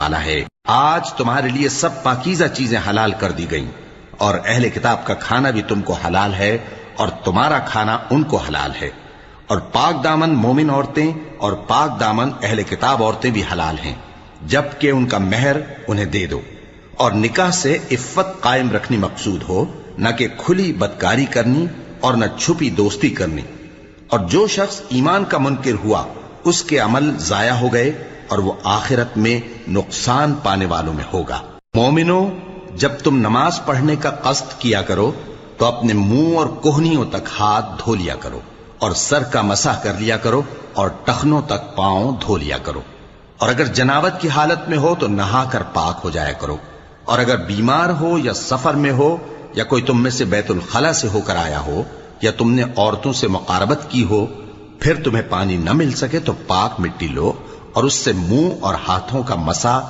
والا ہے۔ آج تمہارے لیے سب پاکیزہ چیزیں حلال کر دی گئیں، اور اہل کتاب کا کھانا بھی تم کو حلال ہے اور تمہارا کھانا ان کو حلال ہے، اور پاک دامن مومن عورتیں اور پاک دامن اہل کتاب عورتیں بھی حلال ہیں، جبکہ ان کا مہر انہیں دے دو، اور نکاح سے عفت قائم رکھنی مقصود ہو، نہ کہ کھلی بدکاری کرنی اور نہ چھپی دوستی کرنی۔ اور جو شخص ایمان کا منکر ہوا اس کے عمل ضائع ہو گئے اور وہ آخرت میں نقصان پانے والوں میں ہوگا۔ مومنوں، جب تم نماز پڑھنے کا قصد کیا کرو تو اپنے منہ اور کوہنیوں تک ہاتھ دھو لیا کرو، اور سر کا مسح کر لیا کرو، اور ٹخنوں تک پاؤں دھو لیا کرو، اور اگر جنابت کی حالت میں ہو تو نہا کر پاک ہو جایا کرو، اور اگر بیمار ہو یا سفر میں ہو یا کوئی تم میں سے بیت الخلا سے ہو کر آیا ہو یا تم نے عورتوں سے مقاربت کی ہو، پھر تمہیں پانی نہ مل سکے تو پاک مٹی لو اور اس سے منہ اور ہاتھوں کا مسح